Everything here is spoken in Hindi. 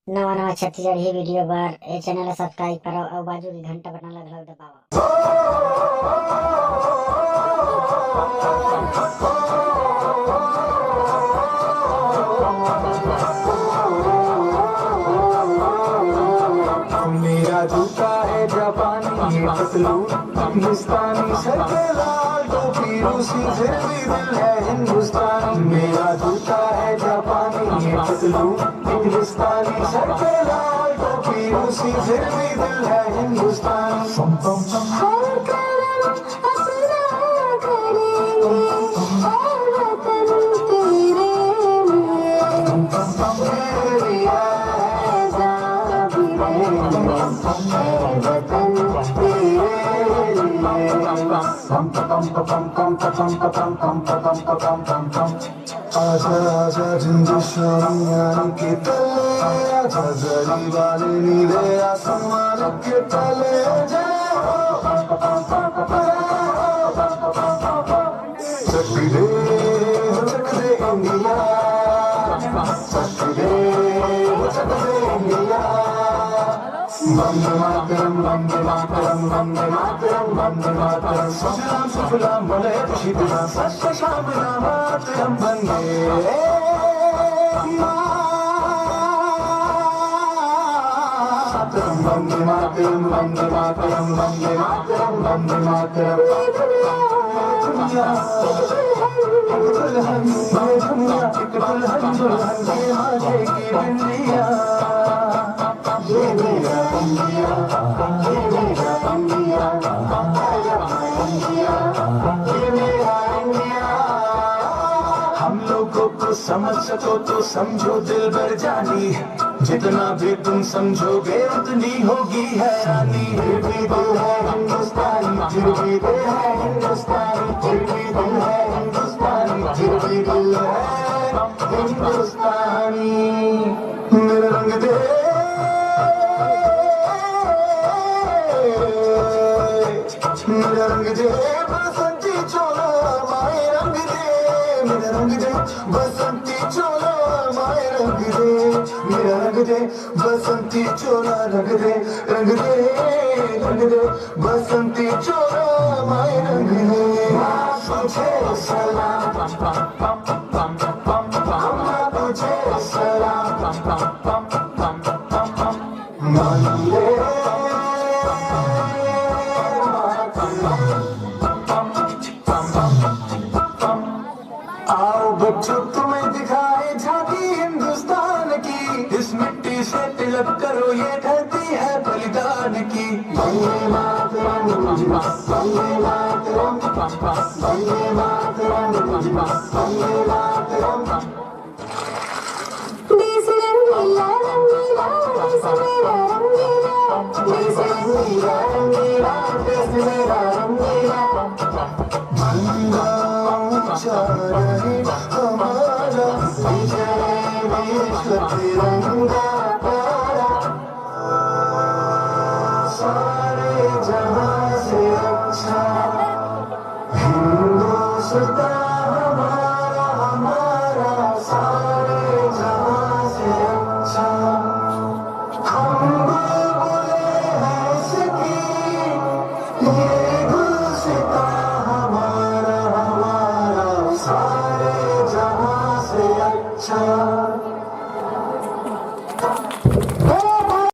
नवा नवा छत्तीसगढ़ी वीडियो बार ए चैनल सब्सक्राइब करो और बाजू की घंटा बटन लगल दबाओ। मेरा जूता है जापानी ये पतलून हिंदुस्तानी सर पे लाल टोपी रूसी फिर भी दिल है हिंदुस्तानी। मेरा जूता है जापानी ये पतलून हिंदुस्तानी सर पे लाल टोपी रूसी फिर भी दिल है हिंदुस्तानी। आजा आजा झुंझुनियान के तले आजा गली वाले नीले आसमान के तले चक दे इंडिया चक दे इंडिया। वंदे मातरम वंदे मातरम वंदे मातरम वंदे मातरम सुजलाम सुफलाम मलयज शीतलाम सस्य श्यामलाम मातरम वंदे मातरम वंदे मातरम वंदे मातरम वंदे मातरम वंदे मातरम। दुनिया दुल्हन एक दुल्हन दुल्हन के माथे की बिंदिया ये मेरा इंडिया ये मेरा इंडिया ये मेरा इंडिया। हम लोगों को समझ सको तो समझो दिल भर जानी जितना भी तुम समझोगे उतनी होगी हैरानी। फिर भी दिल है हिंदुस्तानी फिर भी दिल है हिंदुस्तानी फिर भी दिल है हिंदुस्तानी फिर भी दिल है हिंदुस्तानी। मेरा रंग दे मेरा रंग दे बसंती चोला माए रंग दे मेरा रंग दे बसंती चोला माए रंग दे मेरा रंग दे बसंती चोला रंग दे रंग दे रंग दे बसंती चोला माए रंग दे। तुझे सलाम तुझे सलाम मान ले आओ बच्चों तुम्हें दिखाए झांकी हिंदुस्तान की इस मिट्टी से तिलक करो ये धरती है बलिदान की। वंदे मातरम वंदे मातरम वंदे मातरम वंदे मातरम।